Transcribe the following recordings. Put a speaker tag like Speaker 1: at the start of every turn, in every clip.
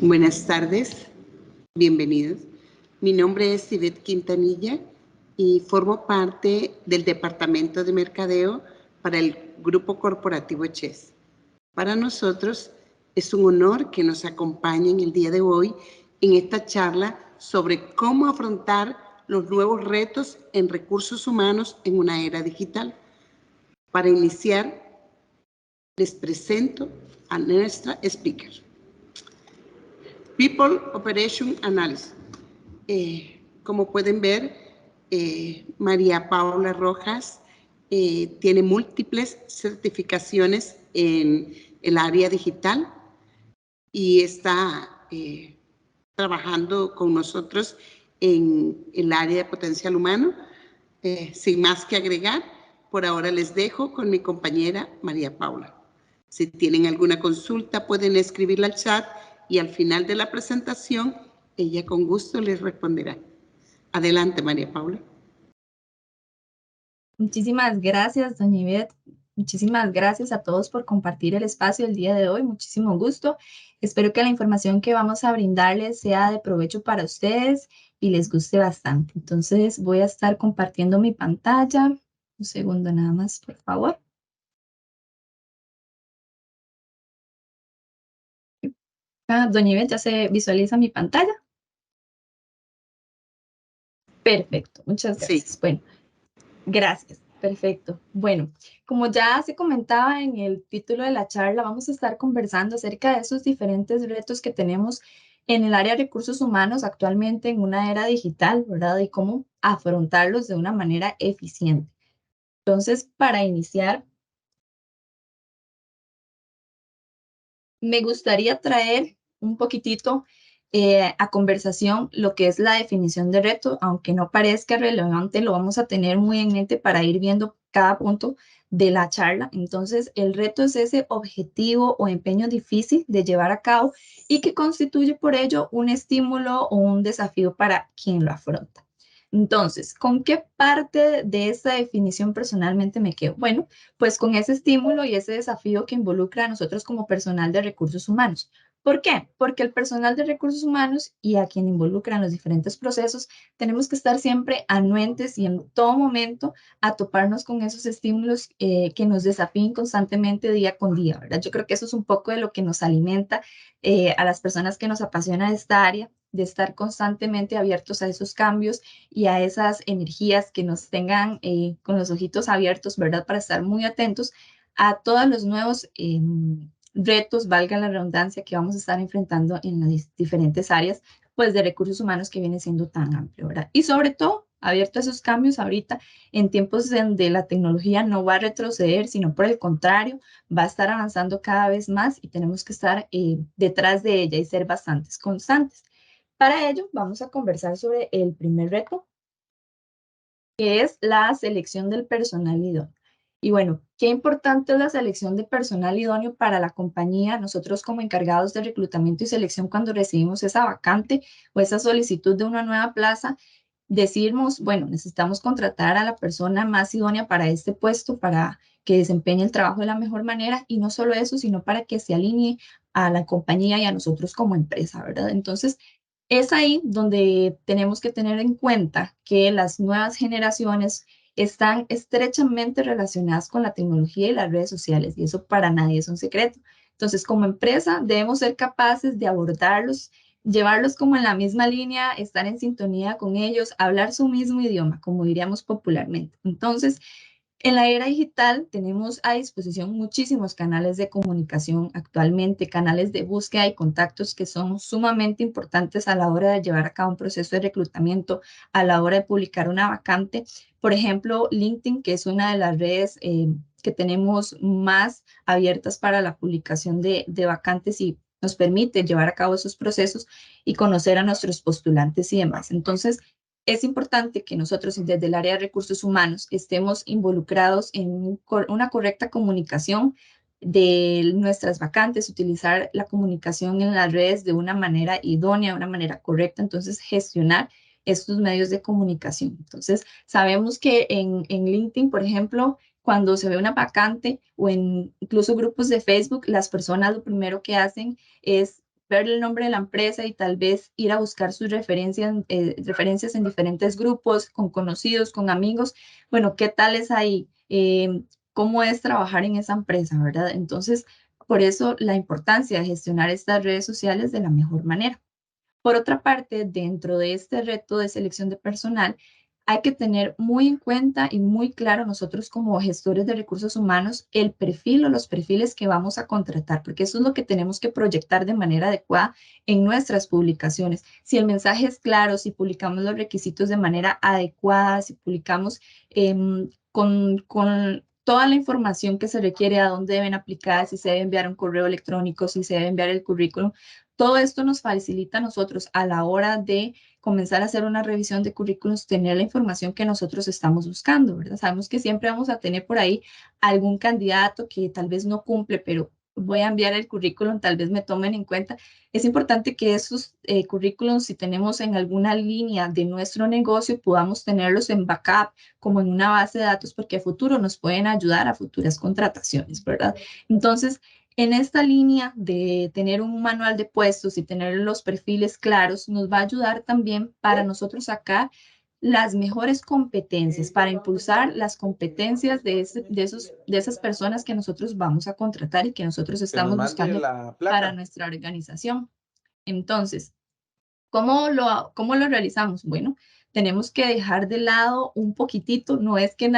Speaker 1: Buenas tardes, bienvenidos. Mi nombre es Ivette Quintanilla y formo parte del Departamento de Mercadeo para el Grupo Corporativo Chess. Para nosotros es un honor que nos acompañen el día de hoy en esta charla sobre cómo afrontar los nuevos retos en recursos humanos en una era digital. Para iniciar, les presento a nuestra speaker. People Operation Analysis. Como pueden ver, María Paula Rojas tiene múltiples certificaciones en el área digital y está trabajando con nosotros en el área de potencial humano. Sin más que agregar, por ahora les dejo con mi compañera María Paula. Si tienen alguna consulta, pueden escribirla al chat y al final de la presentación, ella con gusto les responderá. Adelante, María Paula.
Speaker 2: Muchísimas gracias, doña Ivette. Muchísimas gracias a todos por compartir el espacio el día de hoy. Muchísimo gusto. Espero que la información que vamos a brindarles sea de provecho para ustedes y les guste bastante. Entonces, voy a estar compartiendo mi pantalla. Un segundo nada más, por favor. Doña Ivette, ¿ya se visualiza mi pantalla? Perfecto, muchas gracias.
Speaker 1: Sí.
Speaker 2: Bueno, gracias. Perfecto. Bueno, como ya se comentaba en el título de la charla, vamos a estar conversando acerca de esos diferentes retos que tenemos en el área de recursos humanos actualmente en una era digital, ¿verdad? Y cómo afrontarlos de una manera eficiente. Entonces, para iniciar, me gustaría traer un poquitito a conversación lo que es la definición de reto, aunque no parezca relevante, lo vamos a tener muy en mente para ir viendo cada punto de la charla. Entonces, el reto es ese objetivo o empeño difícil de llevar a cabo y que constituye por ello un estímulo o un desafío para quien lo afronta. Entonces, ¿con qué parte de esta definición personalmente me quedo? Bueno, pues con ese estímulo y ese desafío que involucra a nosotros como personal de recursos humanos. ¿Por qué? Porque el personal de recursos humanos y a quien involucran los diferentes procesos, tenemos que estar siempre anuentes y en todo momento a toparnos con esos estímulos que nos desafíen constantemente día con día, ¿verdad? Yo creo que eso es un poco de lo que nos alimenta a las personas que nos apasiona esta área, de estar constantemente abiertos a esos cambios y a esas energías que nos tengan con los ojitos abiertos, ¿verdad? Para estar muy atentos a todos los nuevos retos, valga la redundancia, que vamos a estar enfrentando en las diferentes áreas, pues, de recursos humanos que viene siendo tan amplio, ¿verdad? Y sobre todo, abierto a esos cambios ahorita en tiempos donde la tecnología no va a retroceder, sino por el contrario, va a estar avanzando cada vez más y tenemos que estar detrás de ella y ser bastantes constantes. Para ello, vamos a conversar sobre el primer reto, que es la selección del personal idóneo. Y bueno, qué importante es la selección de personal idóneo para la compañía. Nosotros como encargados de reclutamiento y selección, cuando recibimos esa vacante o esa solicitud de una nueva plaza, decimos, bueno, necesitamos contratar a la persona más idónea para este puesto, para que desempeñe el trabajo de la mejor manera, y no solo eso, sino para que se alinee a la compañía y a nosotros como empresa, ¿verdad? Entonces, es ahí donde tenemos que tener en cuenta que las nuevas generaciones están estrechamente relacionadas con la tecnología y las redes sociales, y eso para nadie es un secreto. Entonces, como empresa, debemos ser capaces de abordarlos, llevarlos como en la misma línea, estar en sintonía con ellos, hablar su mismo idioma, como diríamos popularmente. Entonces, en la era digital tenemos a disposición muchísimos canales de comunicación actualmente, canales de búsqueda y contactos que son sumamente importantes a la hora de llevar a cabo un proceso de reclutamiento, a la hora de publicar una vacante. Por ejemplo, LinkedIn, que es una de las redes que tenemos más abiertas para la publicación de vacantes y nos permite llevar a cabo esos procesos y conocer a nuestros postulantes y demás. Entonces, es importante que nosotros desde el área de recursos humanos estemos involucrados en una correcta comunicación de nuestras vacantes, utilizar la comunicación en las redes de una manera idónea, de una manera correcta, entonces gestionar estos medios de comunicación. Entonces, sabemos que en LinkedIn, por ejemplo, cuando se ve una vacante o en incluso grupos de Facebook, las personas lo primero que hacen es ver el nombre de la empresa y tal vez ir a buscar sus referencias en diferentes grupos, con conocidos, con amigos. Bueno, ¿qué tal es ahí? ¿Cómo es trabajar en esa empresa, verdad? Entonces, por eso la importancia de gestionar estas redes sociales de la mejor manera. Por otra parte, dentro de este reto de selección de personal, hay que tener muy en cuenta y muy claro nosotros como gestores de recursos humanos el perfil o los perfiles que vamos a contratar, porque eso es lo que tenemos que proyectar de manera adecuada en nuestras publicaciones. Si el mensaje es claro, si publicamos los requisitos de manera adecuada, si publicamos con toda la información que se requiere, a dónde deben aplicar, si se debe enviar un correo electrónico, si se debe enviar el currículum, todo esto nos facilita a nosotros a la hora de comenzar a hacer una revisión de currículos, tener la información que nosotros estamos buscando, ¿verdad? Sabemos que siempre vamos a tener por ahí algún candidato que tal vez no cumple, pero voy a enviar el currículum, tal vez me tomen en cuenta. Es importante que esos currículums, si tenemos en alguna línea de nuestro negocio, podamos tenerlos en backup, como en una base de datos, porque a futuro nos pueden ayudar a futuras contrataciones, ¿verdad? Entonces, en esta línea de tener un manual de puestos y tener los perfiles claros, nos va a ayudar también para nosotros sacar las mejores competencias, para impulsar las competencias de esas personas que nosotros vamos a contratar y que nosotros
Speaker 3: Que nos
Speaker 2: estamos
Speaker 3: mande
Speaker 2: buscando
Speaker 3: la
Speaker 2: para
Speaker 3: placa.
Speaker 2: nuestra organización. Entonces, cómo lo realizamos? Bueno, tenemos que dejar de lado un poquitito, no es que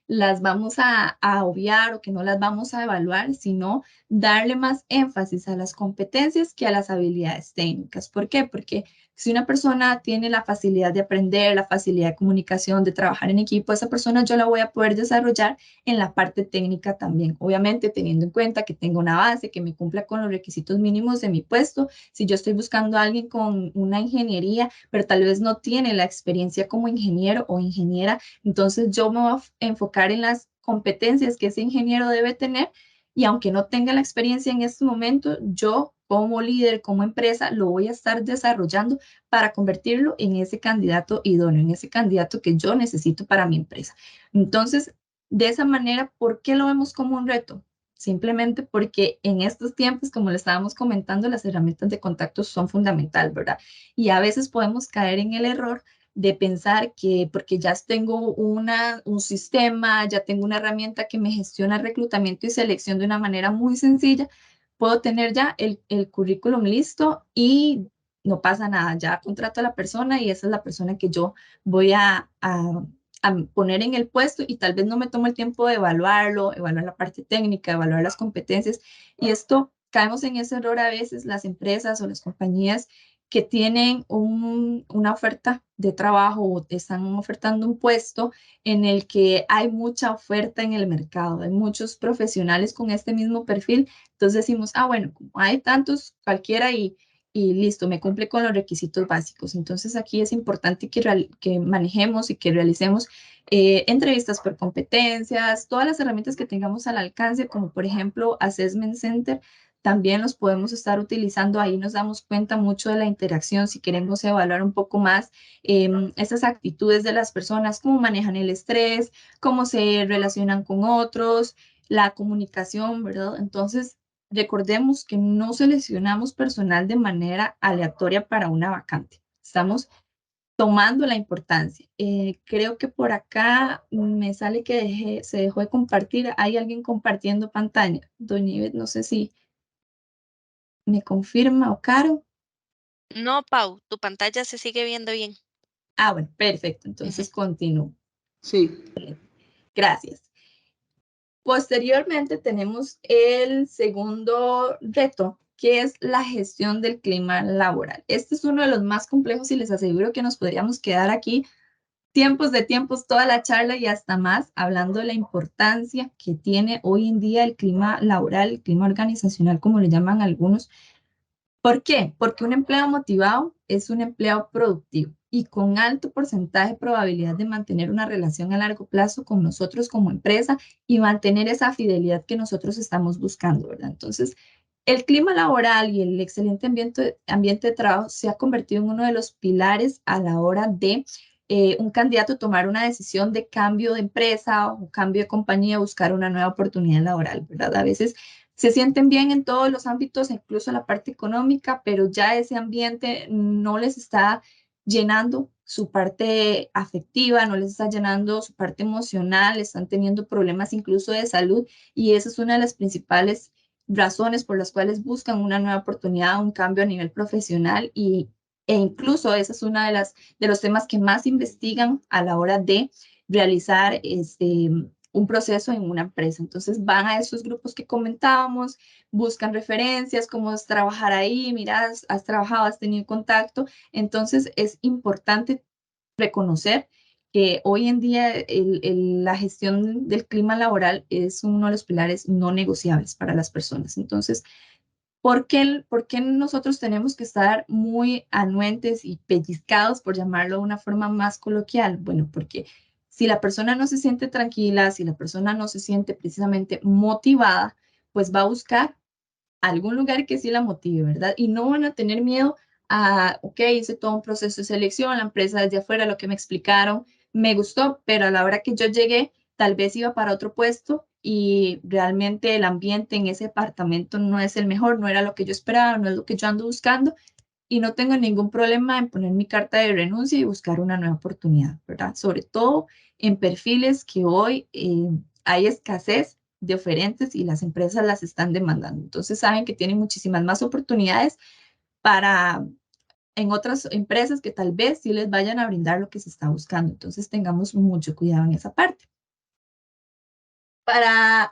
Speaker 2: las vamos a obviar o que no las vamos a evaluar, sino darle más énfasis a las competencias que a las habilidades técnicas. ¿Por qué? Porque si una persona tiene la facilidad de aprender, la facilidad de comunicación, de trabajar en equipo, esa persona yo la voy a poder desarrollar en la parte técnica también, obviamente teniendo en cuenta que tenga una base, que me cumpla con los requisitos mínimos de mi puesto. Si yo estoy buscando a alguien con una ingeniería, pero tal vez no tiene la experiencia como ingeniero o ingeniera, entonces yo me voy a enfocar en las competencias que ese ingeniero debe tener y aunque no tenga la experiencia en este momento, yo como líder, como empresa, lo voy a estar desarrollando para convertirlo en ese candidato idóneo, en ese candidato que yo necesito para mi empresa. Entonces, de esa manera, ¿por qué lo vemos como un reto? Simplemente porque en estos tiempos, como le estábamos comentando, las herramientas de contacto son fundamental, ¿verdad? Y a veces podemos caer en el error de pensar que porque ya tengo un sistema, ya tengo una herramienta que me gestiona reclutamiento y selección de una manera muy sencilla, puedo tener ya el currículum listo y no pasa nada, ya contrato a la persona y esa es la persona que yo voy a poner en el puesto y tal vez no me tomo el tiempo de evaluarlo, evaluar la parte técnica, evaluar las competencias. Y esto caemos en ese error a veces las empresas o las compañías que tienen una oferta de trabajo o están ofertando un puesto en el que hay mucha oferta en el mercado, hay muchos profesionales con este mismo perfil. Entonces decimos, ah, bueno, como hay tantos, cualquiera y listo, me cumple con los requisitos básicos. Entonces aquí es importante que manejemos y que realicemos entrevistas por competencias, todas las herramientas que tengamos al alcance, como por ejemplo Assessment Center, también los podemos estar utilizando. Ahí nos damos cuenta mucho de la interacción, si queremos evaluar un poco más esas actitudes de las personas, cómo manejan el estrés, cómo se relacionan con otros, la comunicación, ¿verdad? Entonces, recordemos que no seleccionamos personal de manera aleatoria para una vacante. Estamos tomando la importancia. Creo que por acá me sale que se dejó de compartir. Hay alguien compartiendo pantalla. Doña Ivette, no sé si me confirma o Caro.
Speaker 4: No, Pau, tu pantalla se sigue viendo bien.
Speaker 2: Ah, bueno, perfecto.
Speaker 4: Ujú.
Speaker 2: Entonces continúo.
Speaker 1: Sí.
Speaker 2: Gracias. Posteriormente tenemos el segundo reto, que es la gestión del clima laboral. Este es uno de los más complejos y les aseguro que nos podríamos quedar aquí tiempos, toda la charla y hasta más, hablando de la importancia que tiene hoy en día el clima laboral, el clima organizacional, como le llaman algunos. ¿Por qué? Porque un empleado motivado es un empleado productivo y con alto porcentaje de probabilidad de mantener una relación a largo plazo con nosotros como empresa y mantener esa fidelidad que nosotros estamos buscando, ¿verdad? Entonces, el clima laboral y el excelente ambiente de trabajo se ha convertido en uno de los pilares a la hora de un candidato tomar una decisión de cambio de empresa o cambio de compañía, buscar una nueva oportunidad laboral, ¿verdad? A veces se sienten bien en todos los ámbitos, incluso la parte económica, pero ya ese ambiente no les está llenando su parte afectiva, no les está llenando su parte emocional, están teniendo problemas incluso de salud y esa es una de las principales razones por las cuales buscan una nueva oportunidad, un cambio a nivel profesional e incluso esa es una de los temas que más investigan a la hora de realizar un proceso en una empresa. Entonces van a esos grupos que comentábamos, buscan referencias, cómo es trabajar ahí, mira, has trabajado, has tenido contacto. Entonces es importante reconocer que hoy en día la gestión del clima laboral es uno de los pilares no negociables para las personas. Entonces, ¿por qué nosotros tenemos que estar muy anuentes y pellizcados, por llamarlo de una forma más coloquial? Bueno, porque si la persona no se siente tranquila, si la persona no se siente precisamente motivada, pues va a buscar algún lugar que sí la motive, ¿verdad? Y no van a tener miedo a, ok, hice todo un proceso de selección, la empresa desde afuera, lo que me explicaron, me gustó, pero a la hora que yo llegué, tal vez iba para otro puesto y realmente el ambiente en ese departamento no es el mejor, no era lo que yo esperaba, no es lo que yo ando buscando y no tengo ningún problema en poner mi carta de renuncia y buscar una nueva oportunidad, ¿verdad? Sobre todo en perfiles que hoy hay escasez de oferentes y las empresas las están demandando. Entonces saben que tienen muchísimas más oportunidades para en otras empresas que tal vez sí les vayan a brindar lo que se está buscando. Entonces tengamos mucho cuidado en esa parte. Para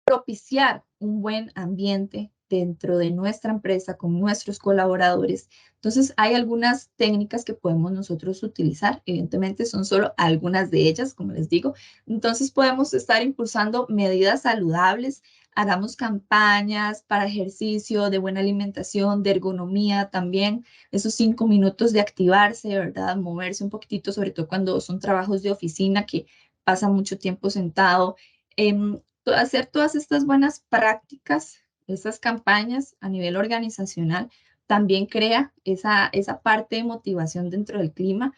Speaker 2: propiciar un buen ambiente dentro de nuestra empresa con nuestros colaboradores. Entonces, hay algunas técnicas que podemos nosotros utilizar. Evidentemente, son solo algunas de ellas, como les digo. Entonces, podemos estar impulsando medidas saludables. Hagamos campañas para ejercicio, de buena alimentación, de ergonomía también. Esos 5 minutos de activarse, ¿verdad? Moverse un poquitito, sobre todo cuando son trabajos de oficina que pasa mucho tiempo sentado. Hacer todas estas buenas prácticas, estas campañas a nivel organizacional, también crea esa parte de motivación dentro del clima.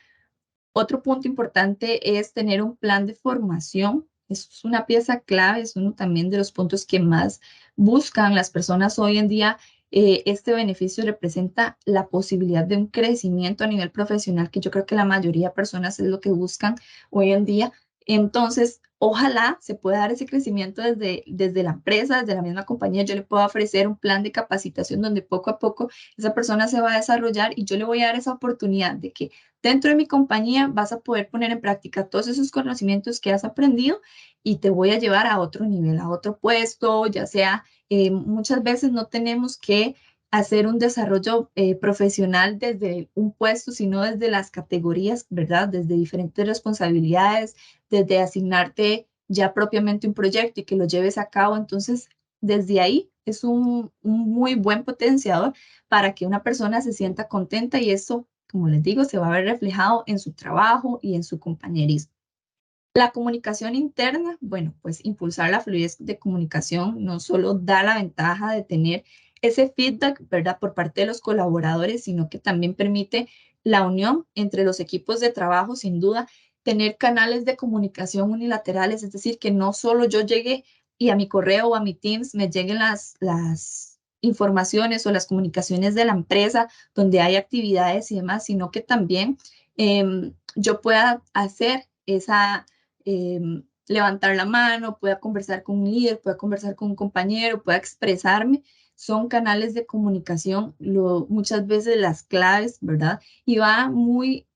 Speaker 2: Otro punto importante es tener un plan de formación. Eso es una pieza clave, es uno también de los puntos que más buscan las personas hoy en día. Este beneficio representa la posibilidad de un crecimiento a nivel profesional, que yo creo que la mayoría de personas es lo que buscan hoy en día. Entonces, ojalá se pueda dar ese crecimiento desde la empresa, desde la misma compañía. Yo le puedo ofrecer un plan de capacitación donde poco a poco esa persona se va a desarrollar y yo le voy a dar esa oportunidad de que dentro de mi compañía vas a poder poner en práctica todos esos conocimientos que has aprendido y te voy a llevar a otro nivel, a otro puesto, ya sea, muchas veces no tenemos que hacer un desarrollo profesional desde un puesto, sino desde las categorías, ¿verdad? Desde diferentes responsabilidades, desde asignarte ya propiamente un proyecto y que lo lleves a cabo. Entonces, desde ahí es un muy buen potenciador para que una persona se sienta contenta y eso, como les digo, se va a ver reflejado en su trabajo y en su compañerismo. La comunicación interna, bueno, pues impulsar la fluidez de comunicación no solo da la ventaja de tener ese feedback, ¿verdad?, por parte de los colaboradores, sino que también permite la unión entre los equipos de trabajo, sin duda, tener canales de comunicación unilaterales, es decir, que no solo yo llegue y a mi correo o a mi Teams me lleguen las informaciones o las comunicaciones de la empresa donde hay actividades y demás, sino que también yo pueda hacer levantar la mano, pueda conversar con un líder, pueda conversar con un compañero, pueda expresarme. Son canales de comunicación, muchas veces las claves, ¿verdad? Y va muy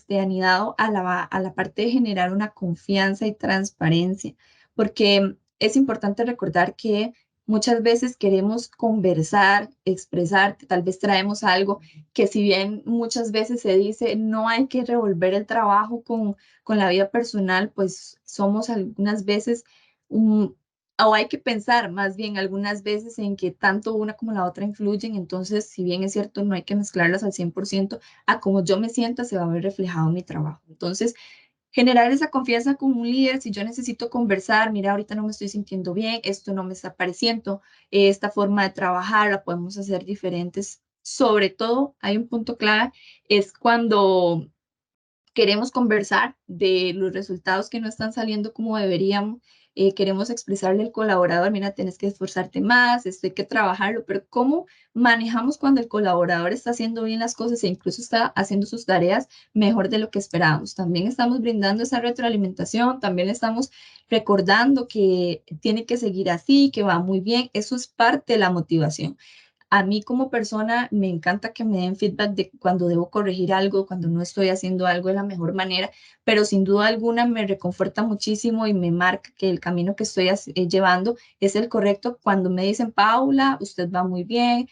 Speaker 2: anidado a la parte de generar una confianza y transparencia, porque es importante recordar que muchas veces queremos conversar, expresar, tal vez traemos algo que si bien muchas veces se dice no hay que revolver el trabajo con la vida personal, pues somos algunas veces, o hay que pensar más bien algunas veces en que tanto una como la otra influyen, entonces si bien es cierto no hay que mezclarlas al 100%, a como yo me sienta se va a ver reflejado en mi trabajo. Entonces, generar esa confianza con un líder, si yo necesito conversar, mira, ahorita no me estoy sintiendo bien, esto no me está pareciendo, esta forma de trabajar la podemos hacer diferentes. Sobre todo, hay un punto clave, es cuando queremos conversar de los resultados que no están saliendo como deberíamos. queremos expresarle al colaborador, mira, tienes que esforzarte más, esto hay que trabajarlo, pero ¿cómo manejamos cuando el colaborador está haciendo bien las cosas e incluso está haciendo sus tareas mejor de lo que esperábamos? También estamos brindando esa retroalimentación, también le estamos recordando que tiene que seguir así, que va muy bien, eso es parte de la motivación. A mí como persona me encanta que me den feedback de cuando debo corregir algo, cuando no estoy haciendo algo de la mejor manera, pero sin duda alguna me reconforta muchísimo y me marca que el camino que estoy llevando es el correcto. Cuando me dicen, Paula, usted va muy bien,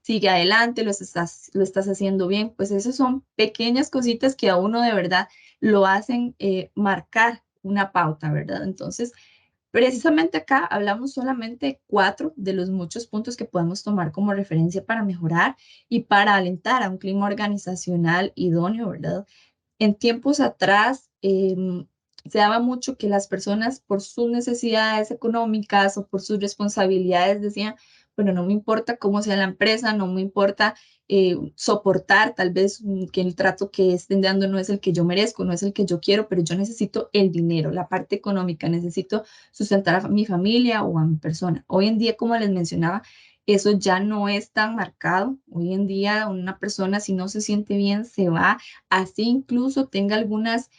Speaker 2: sigue adelante, lo estás haciendo bien, pues esas son pequeñas cositas que a uno de verdad lo hacen marcar una pauta, ¿verdad? Entonces, precisamente acá hablamos solamente de 4 de los muchos puntos que podemos tomar como referencia para mejorar y para alentar a un clima organizacional idóneo, ¿verdad? En tiempos atrás se daba mucho que las personas por sus necesidades económicas o por sus responsabilidades decían, bueno, no me importa cómo sea la empresa, no me importa soportar tal vez que el trato que estén dando no es el que yo merezco, no es el que yo quiero, pero yo necesito el dinero, la parte económica, necesito sustentar a mi familia o a mi persona. Hoy en día, como les mencionaba, eso ya no es tan marcado. Hoy en día una persona si no se siente bien se va, así incluso tenga algunas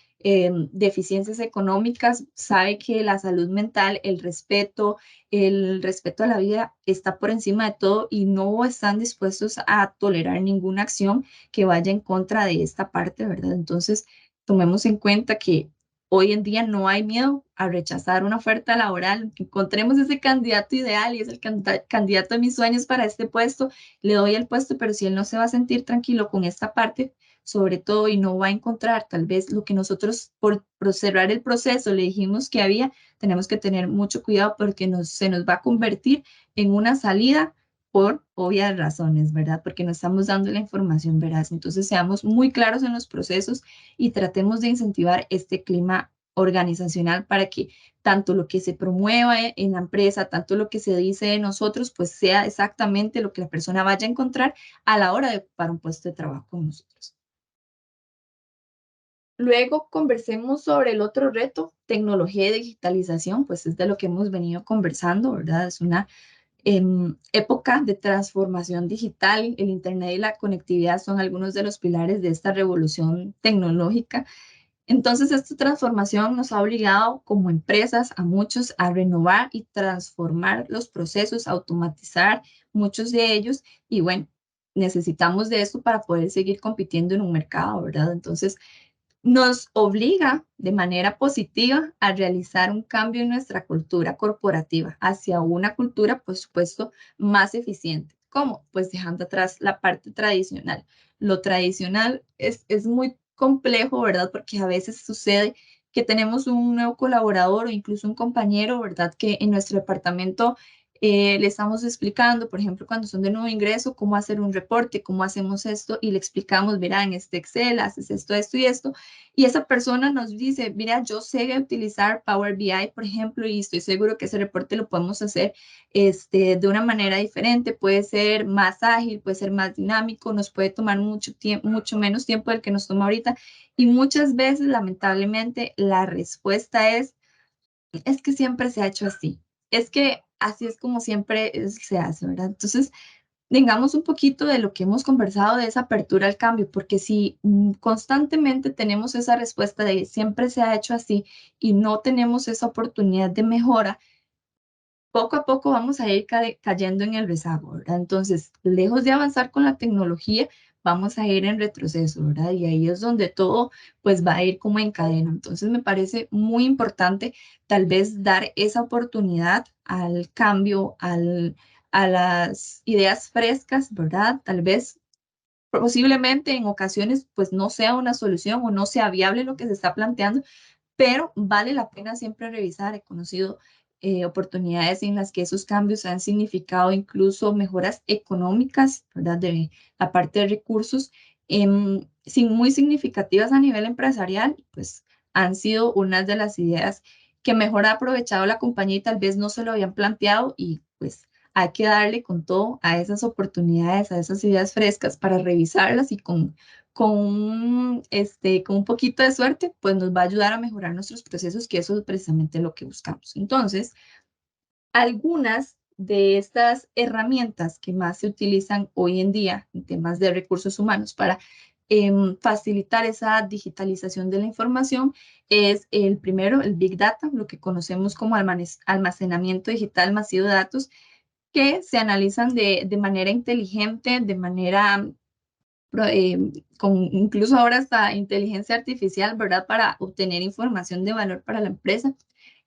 Speaker 2: deficiencias económicas, sabe que la salud mental, el respeto a la vida está por encima de todo y no están dispuestos a tolerar ninguna acción que vaya en contra de esta parte, ¿verdad? Entonces, tomemos en cuenta que hoy en día no hay miedo a rechazar una oferta laboral. Encontremos ese candidato ideal y es el candidato de mis sueños para este puesto. Le doy el puesto, pero si él no se va a sentir tranquilo con esta parte, sobre todo, y no va a encontrar tal vez lo que nosotros por cerrar el proceso le dijimos que había, tenemos que tener mucho cuidado porque se nos va a convertir en una salida por obvias razones, ¿verdad? Porque no estamos dando la información veraz. Entonces, seamos muy claros en los procesos y tratemos de incentivar este clima organizacional para que tanto lo que se promueva en la empresa, tanto lo que se dice de nosotros, pues sea exactamente lo que la persona vaya a encontrar a la hora de ocupar un puesto de trabajo con nosotros. Luego conversemos sobre el otro reto, tecnología y digitalización, pues es de lo que hemos venido conversando, ¿verdad? Es una época de transformación digital. El Internet y la conectividad son algunos de los pilares de esta revolución tecnológica. Entonces, esta transformación nos ha obligado como empresas a muchos a renovar y transformar los procesos, automatizar muchos de ellos y bueno, necesitamos de esto para poder seguir compitiendo en un mercado, ¿verdad? Entonces, nos obliga de manera positiva a realizar un cambio en nuestra cultura corporativa hacia una cultura, por supuesto, más eficiente. ¿Cómo? Pues dejando atrás la parte tradicional. Lo tradicional es muy complejo, ¿verdad? Porque a veces sucede que tenemos un nuevo colaborador o incluso un compañero, ¿verdad? Que en nuestro departamento le estamos explicando, por ejemplo, cuando son de nuevo ingreso, cómo hacer un reporte, cómo hacemos esto y le explicamos, mira, en este Excel haces esto, esto y esto y esa persona nos dice, mira, yo sé utilizar Power BI, por ejemplo, y estoy seguro que ese reporte lo podemos hacer de una manera diferente, puede ser más ágil, puede ser más dinámico, nos puede tomar mucho tiempo, mucho menos tiempo del que nos toma ahorita. Y muchas veces, lamentablemente, la respuesta es que siempre se ha hecho así. Es que así es como siempre se hace, ¿verdad? Entonces, tengamos un poquito de lo que hemos conversado de esa apertura al cambio, porque si constantemente tenemos esa respuesta de siempre se ha hecho así y no tenemos esa oportunidad de mejora, poco a poco vamos a ir cayendo en el rezago, ¿verdad? Entonces, lejos de avanzar con la tecnología, vamos a ir en retroceso, ¿verdad? Y ahí es donde todo pues va a ir como en cadena. Entonces, me parece muy importante tal vez dar esa oportunidad al cambio, a las ideas frescas, ¿verdad? Tal vez posiblemente en ocasiones pues no sea una solución o no sea viable lo que se está planteando, pero vale la pena siempre revisar. He conocido oportunidades en las que esos cambios han significado incluso mejoras económicas, ¿verdad? De la parte de recursos, muy significativas a nivel empresarial, pues han sido unas de las ideas que mejor ha aprovechado la compañía y tal vez no se lo habían planteado y pues hay que darle con todo a esas oportunidades, a esas ideas frescas para revisarlas y con con un poquito de suerte, pues nos va a ayudar a mejorar nuestros procesos, que eso es precisamente lo que buscamos. Entonces, algunas de estas herramientas que más se utilizan hoy en día en temas de recursos humanos para facilitar esa digitalización de la información es el primero, el Big Data, lo que conocemos como almacenamiento digital masivo de datos, que se analizan de manera inteligente, de manera con incluso ahora hasta inteligencia artificial, ¿verdad? Para obtener información de valor para la empresa.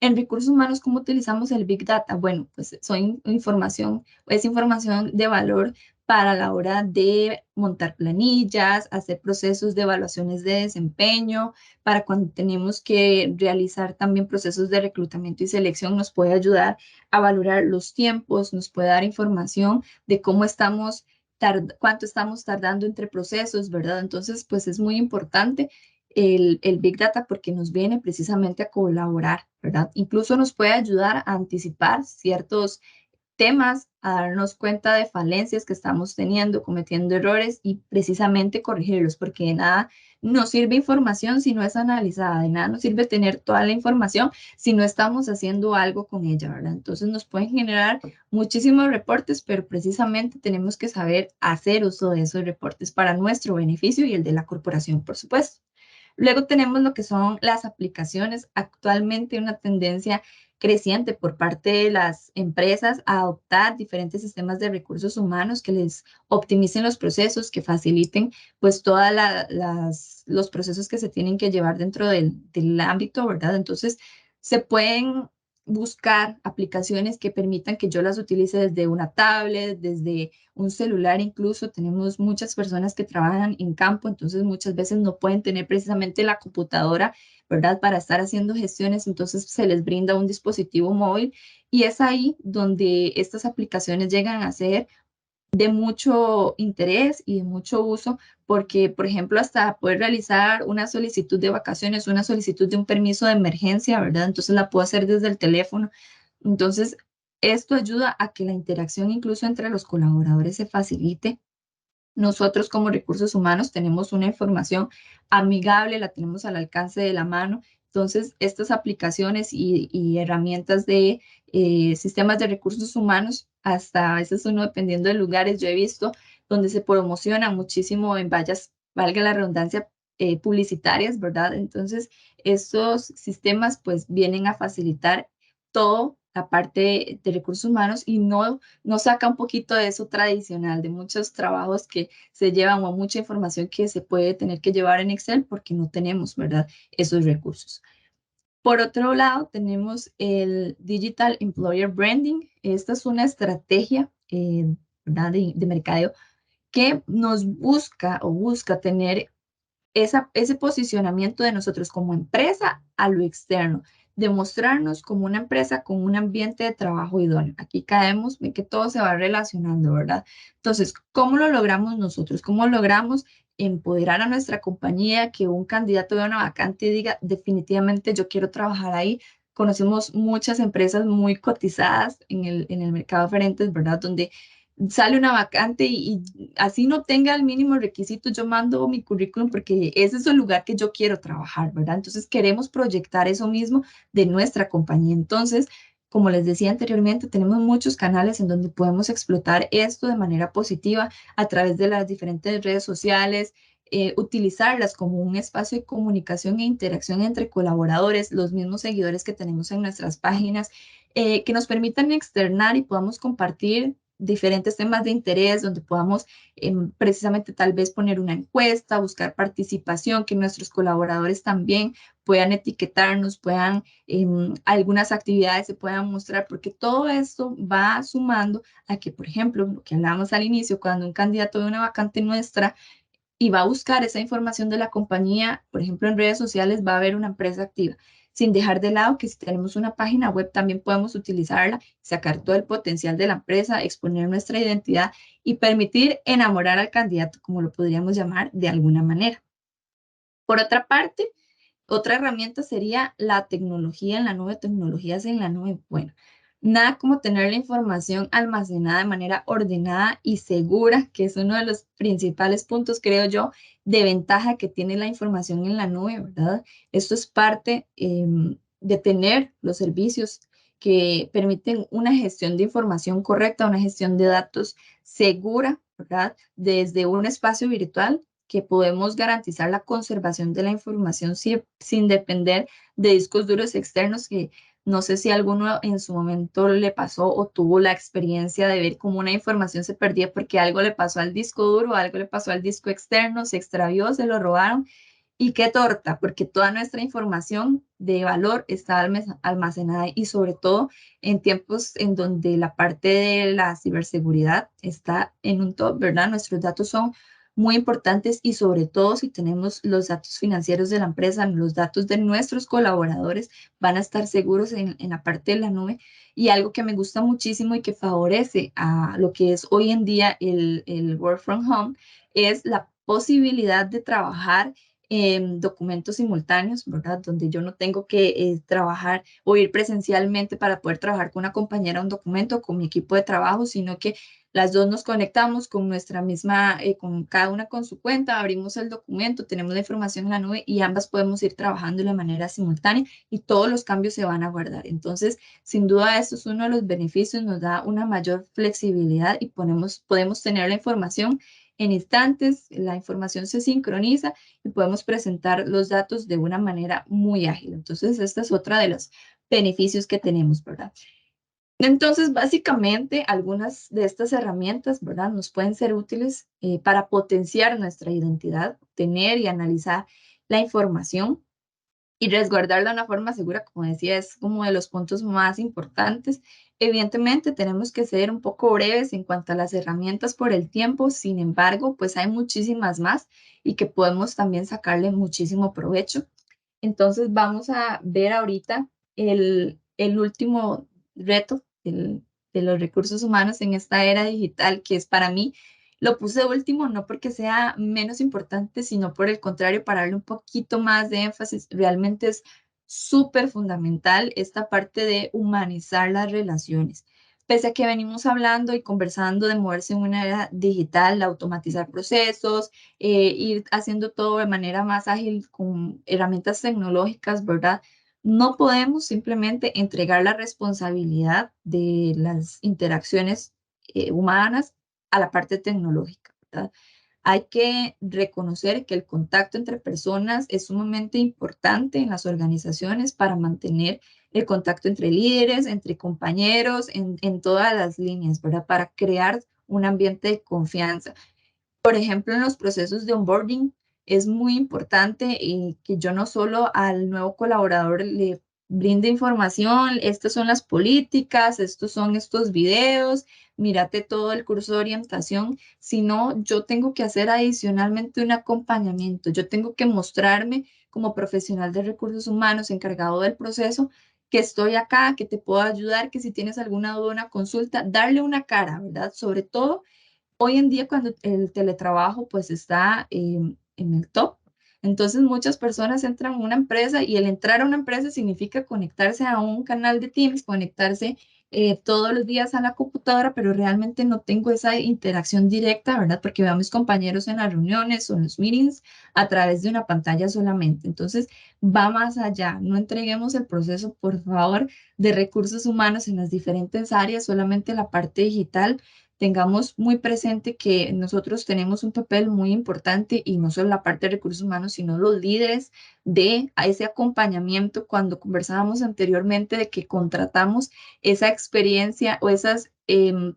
Speaker 2: En recursos humanos, ¿cómo utilizamos el Big Data? Bueno, pues es información de valor para la hora de montar planillas, hacer procesos de evaluaciones de desempeño, para cuando tenemos que realizar también procesos de reclutamiento y selección, nos puede ayudar a valorar los tiempos, nos puede dar información de cómo estamos cuánto estamos tardando entre procesos, ¿verdad? Entonces, pues es muy importante el Big Data porque nos viene precisamente a colaborar, ¿verdad? Incluso nos puede ayudar a anticipar ciertos temas, a darnos cuenta de falencias que estamos teniendo, cometiendo errores y precisamente corregirlos, porque de nada nos sirve información si no es analizada, de nada nos sirve tener toda la información si no estamos haciendo algo con ella, ¿verdad? Entonces nos pueden generar muchísimos reportes, pero precisamente tenemos que saber hacer uso de esos reportes para nuestro beneficio y el de la corporación, por supuesto. Luego tenemos lo que son las aplicaciones. Actualmente una tendencia creciente por parte de las empresas a adoptar diferentes sistemas de recursos humanos que les optimicen los procesos, que faciliten pues todos los procesos que se tienen que llevar dentro del ámbito, ¿verdad? Entonces se pueden buscar aplicaciones que permitan que yo las utilice desde una tablet, desde un celular incluso. Tenemos muchas personas que trabajan en campo, entonces muchas veces no pueden tener precisamente la computadora, ¿verdad? Para estar haciendo gestiones, entonces se les brinda un dispositivo móvil y es ahí donde estas aplicaciones llegan a ser de mucho interés y de mucho uso, porque, por ejemplo, hasta poder realizar una solicitud de vacaciones, una solicitud de un permiso de emergencia, ¿verdad? Entonces la puedo hacer desde el teléfono. Entonces, esto ayuda a que la interacción incluso entre los colaboradores se facilite. Nosotros como recursos humanos tenemos una información amigable, la tenemos al alcance de la mano. Entonces, estas aplicaciones y herramientas de sistemas de recursos humanos, hasta a veces uno dependiendo de lugares, yo he visto donde se promociona muchísimo en vallas, valga la redundancia, publicitarias, ¿verdad? Entonces, estos sistemas pues vienen a facilitar todo la parte de recursos humanos y no saca un poquito de eso tradicional, de muchos trabajos que se llevan o mucha información que se puede tener que llevar en Excel porque no tenemos, ¿verdad?, esos recursos. Por otro lado, tenemos el Digital Employer Branding. Esta es una estrategia, ¿verdad?, de mercadeo que nos busca o busca tener ese posicionamiento de nosotros como empresa a lo externo, demostrarnos como una empresa con un ambiente de trabajo idóneo. Aquí caemos en que todo se va relacionando, ¿verdad? Entonces, ¿cómo lo logramos nosotros? ¿Cómo logramos empoderar a nuestra compañía, que un candidato vea una vacante y diga, definitivamente yo quiero trabajar ahí? Conocemos muchas empresas muy cotizadas en el mercado diferentes, ¿verdad? Donde sale una vacante y así no tenga el mínimo requisito, yo mando mi currículum porque ese es el lugar que yo quiero trabajar, ¿verdad? Entonces queremos proyectar eso mismo de nuestra compañía. Entonces, como les decía anteriormente, tenemos muchos canales en donde podemos explotar esto de manera positiva a través de las diferentes redes sociales, utilizarlas como un espacio de comunicación e interacción entre colaboradores, los mismos seguidores que tenemos en nuestras páginas, que nos permitan externar y podamos compartir diferentes temas de interés donde podamos precisamente tal vez poner una encuesta, buscar participación, que nuestros colaboradores también puedan etiquetarnos, puedan algunas actividades se puedan mostrar, porque todo esto va sumando a que, por ejemplo, lo que hablábamos al inicio, cuando un candidato ve una vacante nuestra y va a buscar esa información de la compañía, por ejemplo, en redes sociales, va a haber una empresa activa. Sin dejar de lado que si tenemos una página web también podemos utilizarla, sacar todo el potencial de la empresa, exponer nuestra identidad y permitir enamorar al candidato, como lo podríamos llamar de alguna manera. Por otra parte, otra herramienta sería la tecnología en la nube, tecnologías en la nube. Bueno, Nada como tener la información almacenada de manera ordenada y segura, que es uno de los principales puntos, creo yo, de ventaja que tiene la información en la nube, ¿verdad? Esto es parte de tener los servicios que permiten una gestión de información correcta, una gestión de datos segura, ¿verdad? Desde un espacio virtual que podemos garantizar la conservación de la información sin depender de discos duros externos que no sé si a alguno en su momento le pasó o tuvo la experiencia de ver cómo una información se perdía porque algo le pasó al disco duro, algo le pasó al disco externo, se extravió, se lo robaron. Y qué torta, porque toda nuestra información de valor está almacenada y sobre todo en tiempos en donde la parte de la ciberseguridad está en un top, ¿verdad? Nuestros datos son muy importantes y sobre todo si tenemos los datos financieros de la empresa, los datos de nuestros colaboradores van a estar seguros en la parte de la nube. Y algo que me gusta muchísimo y que favorece a lo que es hoy en día el work from home es la posibilidad de trabajar documentos simultáneos, ¿verdad? Donde yo no tengo que trabajar o ir presencialmente para poder trabajar con una compañera un documento, con mi equipo de trabajo, sino que las dos nos conectamos con nuestra misma, con cada una con su cuenta, abrimos el documento, tenemos la información en la nube y ambas podemos ir trabajando de manera simultánea y todos los cambios se van a guardar. Entonces, sin duda, esto es uno de los beneficios, nos da una mayor flexibilidad y podemos tener la información en instantes, la información se sincroniza y podemos presentar los datos de una manera muy ágil. Entonces, esta es otra de los beneficios que tenemos, ¿verdad? Entonces, básicamente, algunas de estas herramientas, ¿verdad? Nos pueden ser útiles para potenciar nuestra identidad, tener y analizar la información y resguardarla de una forma segura, como decía, es como de los puntos más importantes. Evidentemente, tenemos que ser un poco breves en cuanto a las herramientas por el tiempo, sin embargo, pues hay muchísimas más y que podemos también sacarle muchísimo provecho. Entonces, vamos a ver ahorita el último reto de los recursos humanos en esta era digital, que es para mí lo puse último, no porque sea menos importante, sino por el contrario, para darle un poquito más de énfasis. Realmente es súper fundamental esta parte de humanizar las relaciones. Pese a que venimos hablando y conversando de moverse en una era digital, automatizar procesos, ir haciendo todo de manera más ágil con herramientas tecnológicas, ¿verdad? No podemos simplemente entregar la responsabilidad de las interacciones humanas a la parte tecnológica, ¿verdad? Hay que reconocer que el contacto entre personas es sumamente importante en las organizaciones para mantener el contacto entre líderes, entre compañeros, en todas las líneas, ¿verdad? Para crear un ambiente de confianza. Por ejemplo, en los procesos de onboarding es muy importante que yo no solo al nuevo colaborador le brinde información, estas son las políticas, estos son estos videos, mírate todo el curso de orientación, sino yo tengo que hacer adicionalmente un acompañamiento, yo tengo que mostrarme como profesional de recursos humanos encargado del proceso, que estoy acá, que te puedo ayudar, que si tienes alguna duda, una consulta, darle una cara, ¿verdad? Sobre todo hoy en día cuando el teletrabajo pues está en el top, entonces muchas personas entran a una empresa y el entrar a una empresa significa conectarse a un canal de Teams, conectarse todos los días a la computadora, pero realmente no tengo esa interacción directa, ¿verdad? Porque veo a mis compañeros en las reuniones o en los meetings a través de una pantalla solamente. Entonces va más allá, no entreguemos el proceso, por favor, de recursos humanos en las diferentes áreas, solamente la parte digital tengamos muy presente que nosotros tenemos un papel muy importante y no solo la parte de recursos humanos, sino los líderes de a ese acompañamiento cuando conversábamos anteriormente de que contratamos esa experiencia o esas,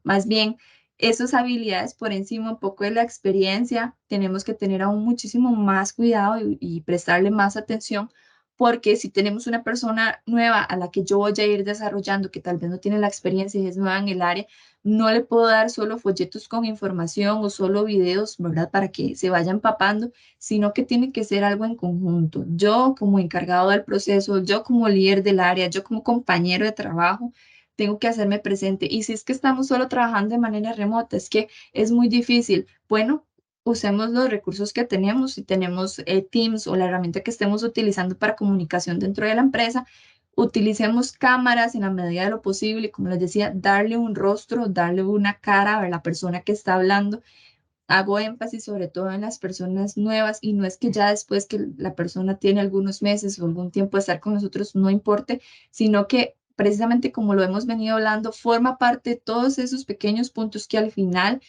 Speaker 2: más bien, esas habilidades por encima un poco de la experiencia, tenemos que tener aún muchísimo más cuidado y prestarle más atención. Porque si tenemos una persona nueva a la que yo voy a ir desarrollando, que tal vez no tiene la experiencia y es nueva en el área, no le puedo dar solo folletos con información o solo videos, ¿verdad? Para que se vaya empapando, sino que tiene que ser algo en conjunto. Yo como encargado del proceso, yo como líder del área, yo como compañero de trabajo, tengo que hacerme presente. Y si es que estamos solo trabajando de manera remota, es que es muy difícil. Bueno, usemos los recursos que tenemos. Si tenemos Teams o la herramienta que estemos utilizando para comunicación dentro de la empresa, Utilicemos cámaras en la medida de lo posible, como les decía, darle un rostro, darle una cara a la persona que está hablando. Hago énfasis sobre todo en las personas nuevas y no es que ya después que la persona tiene algunos meses o algún tiempo de estar con nosotros no importe, sino que precisamente como lo hemos venido hablando, forma parte de todos esos pequeños puntos que al final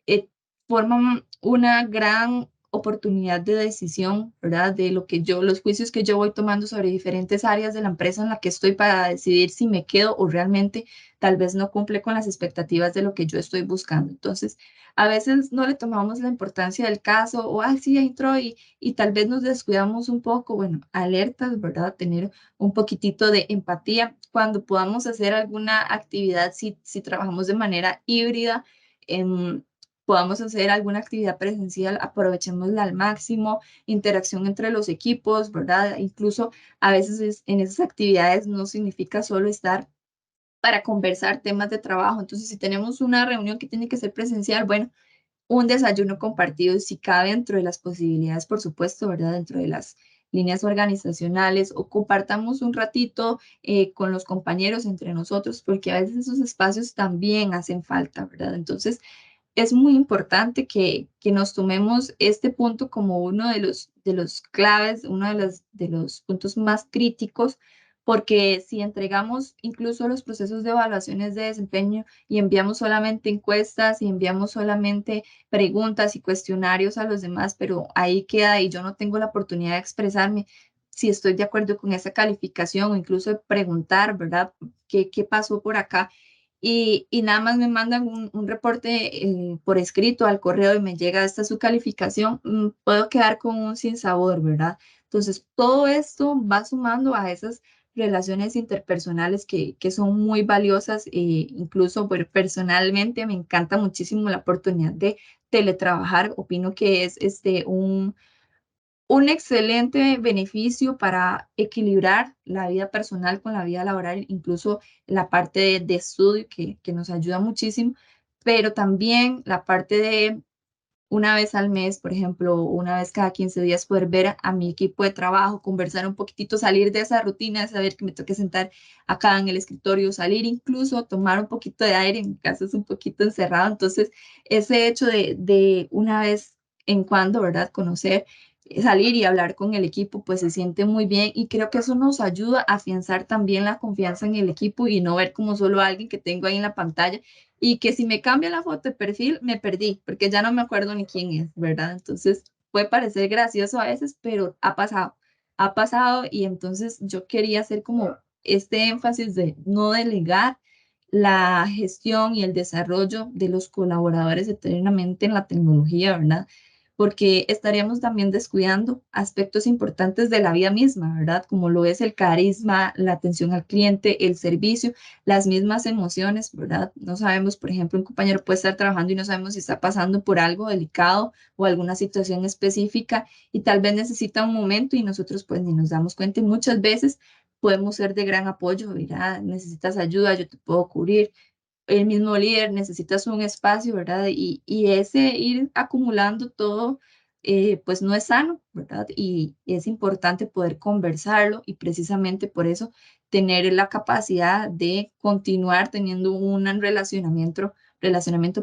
Speaker 2: eh, forman una gran oportunidad de decisión, ¿verdad? De lo que yo, los juicios que yo voy tomando sobre diferentes áreas de la empresa en la que estoy para decidir si me quedo o realmente tal vez no cumple con las expectativas de lo que yo estoy buscando. Entonces, a veces no le tomamos la importancia del caso o, ay, sí, entró y tal vez nos descuidamos un poco. Bueno, alertas, ¿verdad? Tener un poquitito de empatía cuando podamos hacer alguna actividad, si trabajamos de manera híbrida. em, Podamos hacer alguna actividad presencial, aprovechémosla al máximo, interacción entre los equipos, ¿verdad? Incluso a veces en esas actividades no significa solo estar para conversar temas de trabajo. Entonces, si tenemos una reunión que tiene que ser presencial, bueno, un desayuno compartido, si cabe dentro de las posibilidades, por supuesto, ¿verdad? Dentro de las líneas organizacionales o compartamos un ratito con los compañeros entre nosotros, porque a veces esos espacios también hacen falta, ¿verdad? Entonces, es muy importante que nos tomemos este punto como uno de los claves, uno de los puntos más críticos, porque si entregamos incluso los procesos de evaluaciones de desempeño y enviamos solamente encuestas y enviamos solamente preguntas y cuestionarios a los demás, pero ahí queda y yo no tengo la oportunidad de expresarme si estoy de acuerdo con esa calificación o incluso de preguntar, ¿verdad? ¿Qué pasó por acá? Y nada más me mandan un reporte por escrito al correo y me llega esta su calificación, puedo quedar con un sinsabor, ¿verdad? Entonces, todo esto va sumando a esas relaciones interpersonales que son muy valiosas, incluso pues, personalmente me encanta muchísimo la oportunidad de teletrabajar, opino que es un excelente beneficio para equilibrar la vida personal con la vida laboral, incluso la parte de estudio que nos ayuda muchísimo, pero también la parte de una vez al mes, por ejemplo, una vez cada 15 días, poder ver a mi equipo de trabajo, conversar un poquitito, salir de esa rutina, saber que me toque sentar acá en el escritorio, salir incluso, tomar un poquito de aire, en mi casa es un poquito encerrado, entonces ese hecho de una vez en cuando, ¿verdad? Conocer, salir y hablar con el equipo, pues se siente muy bien y creo que eso nos ayuda a afianzar también la confianza en el equipo y no ver como solo alguien que tengo ahí en la pantalla y que si me cambia la foto de perfil, me perdí, porque ya no me acuerdo ni quién es, ¿verdad? Entonces, puede parecer gracioso a veces, pero ha pasado y entonces yo quería hacer como este énfasis de no delegar la gestión y el desarrollo de los colaboradores eternamente en la tecnología, ¿verdad? Porque estaríamos también descuidando aspectos importantes de la vida misma, ¿verdad? Como lo es el carisma, la atención al cliente, el servicio, las mismas emociones, ¿verdad? No sabemos, por ejemplo, un compañero puede estar trabajando y no sabemos si está pasando por algo delicado o alguna situación específica y tal vez necesita un momento y nosotros pues ni nos damos cuenta y muchas veces podemos ser de gran apoyo, ¿verdad? Necesitas ayuda, yo te puedo cubrir, el mismo líder, necesitas un espacio, ¿verdad? Y ese ir acumulando todo, pues no es sano, ¿verdad? Y es importante poder conversarlo y precisamente por eso tener la capacidad de continuar teniendo un relacionamiento,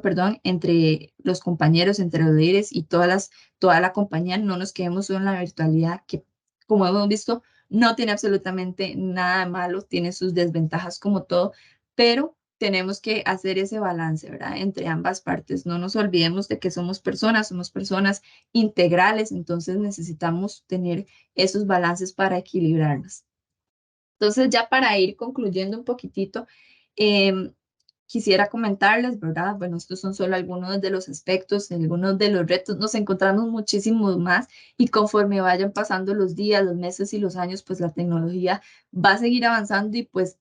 Speaker 2: perdón, entre los compañeros, entre los líderes y toda la compañía. No nos quedemos solo en la virtualidad, que como hemos visto, no tiene absolutamente nada de malo, tiene sus desventajas como todo, pero tenemos que hacer ese balance, ¿verdad? Entre ambas partes. No nos olvidemos de que somos personas integrales, entonces necesitamos tener esos balances para equilibrarnos. Entonces, ya para ir concluyendo un poquitito, em, quisiera comentarles, ¿verdad? Bueno, estos son solo algunos de los aspectos, algunos de los retos. Nos encontramos muchísimos más y conforme vayan pasando los días, los meses y los años, pues la tecnología va a seguir avanzando y pues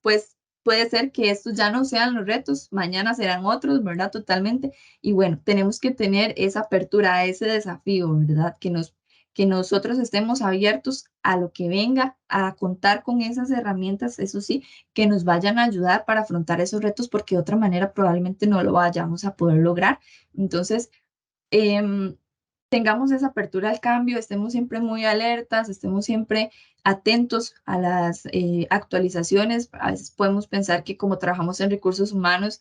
Speaker 2: puede ser que estos ya no sean los retos, mañana serán otros, ¿verdad? Totalmente. Y bueno, tenemos que tener esa apertura a ese desafío, ¿verdad? Que nosotros estemos abiertos a lo que venga, a contar con esas herramientas, eso sí, que nos vayan a ayudar para afrontar esos retos, porque de otra manera probablemente no lo vayamos a poder lograr. Entonces, em, tengamos esa apertura al cambio, estemos siempre muy alertas, estemos siempre atentos a las actualizaciones. A veces podemos pensar que como trabajamos en recursos humanos,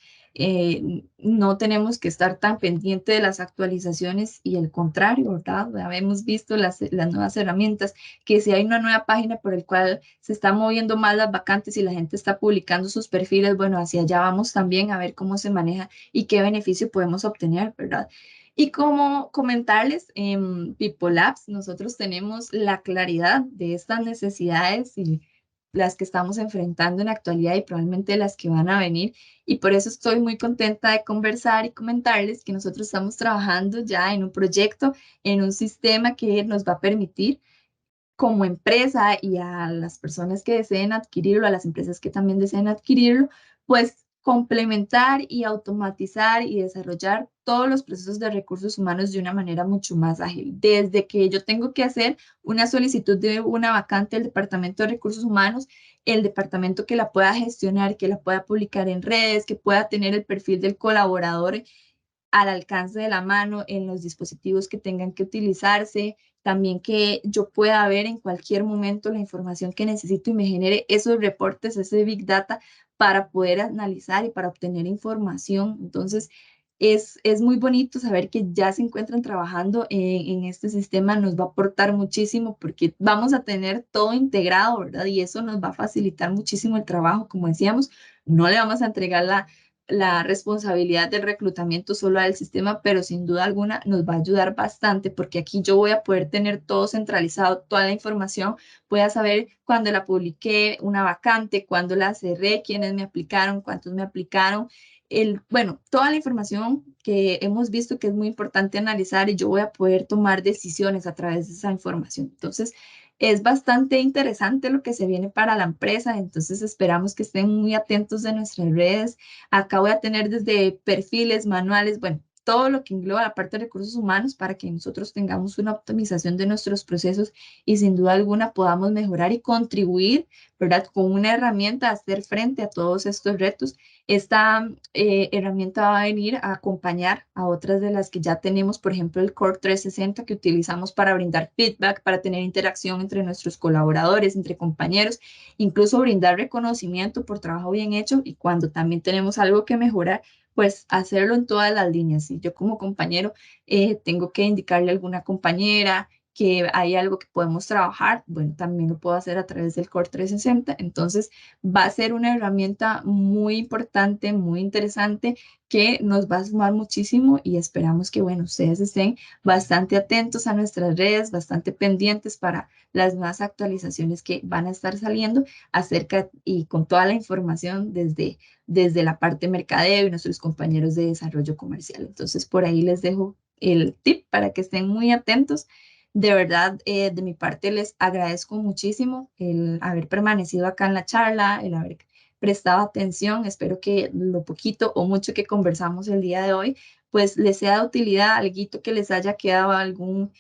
Speaker 2: no tenemos que estar tan pendiente de las actualizaciones y el contrario, ¿verdad? Ya hemos visto las nuevas herramientas, que si hay una nueva página por el cual se están moviendo más las vacantes y la gente está publicando sus perfiles, bueno, hacia allá vamos también a ver cómo se maneja y qué beneficio podemos obtener, ¿verdad? Y como comentarles, en People Labs nosotros tenemos la claridad de estas necesidades y las que estamos enfrentando en la actualidad y probablemente las que van a venir. Y por eso estoy muy contenta de conversar y comentarles que nosotros estamos trabajando ya en un proyecto, en un sistema que nos va a permitir como empresa y a las personas que deseen adquirirlo, a las empresas que también deseen adquirirlo, pues complementar y automatizar y desarrollar todos los procesos de recursos humanos de una manera mucho más ágil. Desde que yo tengo que hacer una solicitud de una vacante del Departamento de Recursos Humanos, el departamento que la pueda gestionar, que la pueda publicar en redes, que pueda tener el perfil del colaborador al alcance de la mano en los dispositivos que tengan que utilizarse, también que yo pueda ver en cualquier momento la información que necesito y me genere esos reportes, ese Big Data para poder analizar y para obtener información. Entonces, es muy bonito saber que ya se encuentran trabajando en este sistema, nos va a aportar muchísimo porque vamos a tener todo integrado, ¿verdad? Y eso nos va a facilitar muchísimo el trabajo. Como decíamos, no le vamos a entregar la responsabilidad del reclutamiento solo al sistema, pero sin duda alguna nos va a ayudar bastante porque aquí yo voy a poder tener todo centralizado, toda la información, voy a saber cuándo la publiqué, una vacante, cuándo la cerré, quiénes me aplicaron, cuántos me aplicaron. Bueno, toda la información que hemos visto que es muy importante analizar y yo voy a poder tomar decisiones a través de esa información. Entonces, es bastante interesante lo que se viene para la empresa, entonces esperamos que estén muy atentos de nuestras redes. Acá voy a tener desde perfiles, manuales, bueno, todo lo que engloba la parte de recursos humanos para que nosotros tengamos una optimización de nuestros procesos y sin duda alguna podamos mejorar y contribuir, ¿verdad? Con una herramienta a hacer frente a todos estos retos. Esta herramienta va a venir a acompañar a otras de las que ya tenemos, por ejemplo, el Core 360 que utilizamos para brindar feedback, para tener interacción entre nuestros colaboradores, entre compañeros, incluso brindar reconocimiento por trabajo bien hecho y cuando también tenemos algo que mejorar, pues hacerlo en todas las líneas. Si yo como compañero tengo que indicarle a alguna compañera que hay algo que podemos trabajar, bueno, también lo puedo hacer a través del Core 360. Entonces, va a ser una herramienta muy importante, muy interesante, que nos va a sumar muchísimo y esperamos que, bueno, ustedes estén bastante atentos a nuestras redes, bastante pendientes para las nuevas actualizaciones que van a estar saliendo acerca y con toda la información desde la parte mercadeo y nuestros compañeros de desarrollo comercial. Entonces, por ahí les dejo el tip para que estén muy atentos. De verdad, de mi parte les agradezco muchísimo el haber permanecido acá en la charla, el haber prestado atención. Espero que lo poquito o mucho que conversamos el día de hoy, pues les sea de utilidad, alguito que les haya quedado algún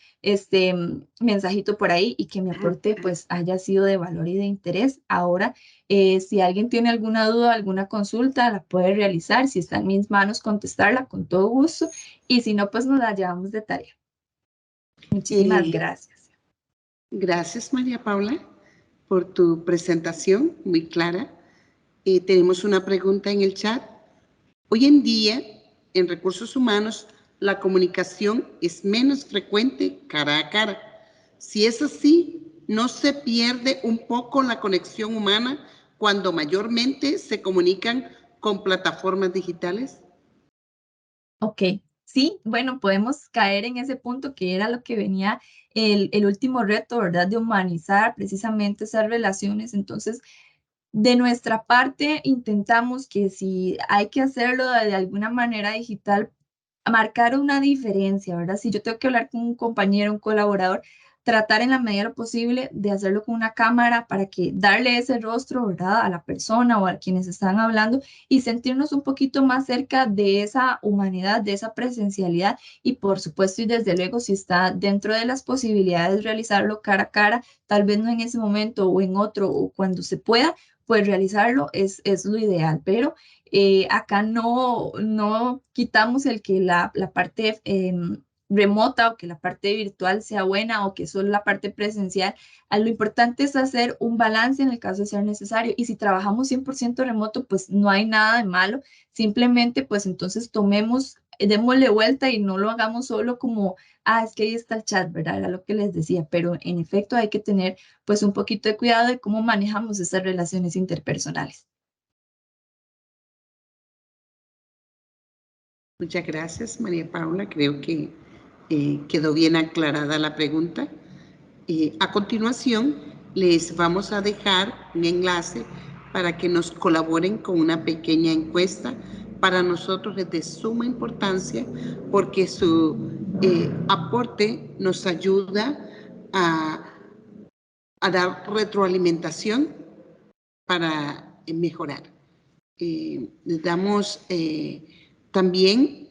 Speaker 2: mensajito por ahí y que mi aporte pues haya sido de valor y de interés. Ahora, si alguien tiene alguna duda, alguna consulta, la puede realizar. Si está en mis manos contestarla con todo gusto y si no, pues nos la llevamos de tarea. Muchísimas
Speaker 1: Eh,
Speaker 2: gracias.
Speaker 1: Gracias, María Paula, por tu presentación muy clara. Tenemos una pregunta en el chat. Hoy en día, en recursos humanos, la comunicación es menos frecuente cara a cara. Si es así, ¿no se pierde un poco la conexión humana cuando mayormente se comunican con plataformas digitales?
Speaker 2: Ok, sí, bueno, podemos caer en ese punto que era lo que venía el último reto, ¿verdad? De humanizar precisamente esas relaciones. Entonces, de nuestra parte, intentamos que si hay que hacerlo de alguna manera digital, marcar una diferencia, ¿verdad? Si yo tengo que hablar con un compañero, un colaborador, tratar en la medida de lo posible de hacerlo con una cámara para que darle ese rostro, ¿verdad? A la persona o a quienes están hablando y sentirnos un poquito más cerca de esa humanidad, de esa presencialidad y por supuesto y desde luego si está dentro de las posibilidades realizarlo cara a cara, tal vez no en ese momento o en otro o cuando se pueda, pues realizarlo es lo ideal, pero acá no quitamos el que la parte remota o que la parte virtual sea buena o que solo la parte presencial. Lo importante es hacer un balance en el caso de ser necesario. Y si trabajamos 100% remoto, pues no hay nada de malo. Simplemente, pues entonces démosle vuelta y no lo hagamos solo como, es que ahí está el chat, ¿verdad? Era lo que les decía. Pero en efecto hay que tener pues un poquito de cuidado de cómo manejamos esas relaciones interpersonales.
Speaker 1: Muchas gracias, María Paula. Creo que quedó bien aclarada la pregunta. A continuación, les vamos a dejar un enlace para que nos colaboren con una pequeña encuesta. Para nosotros es de suma importancia porque su aporte nos ayuda a dar retroalimentación para mejorar. Les damos también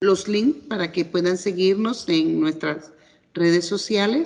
Speaker 1: los links para que puedan seguirnos en nuestras redes sociales.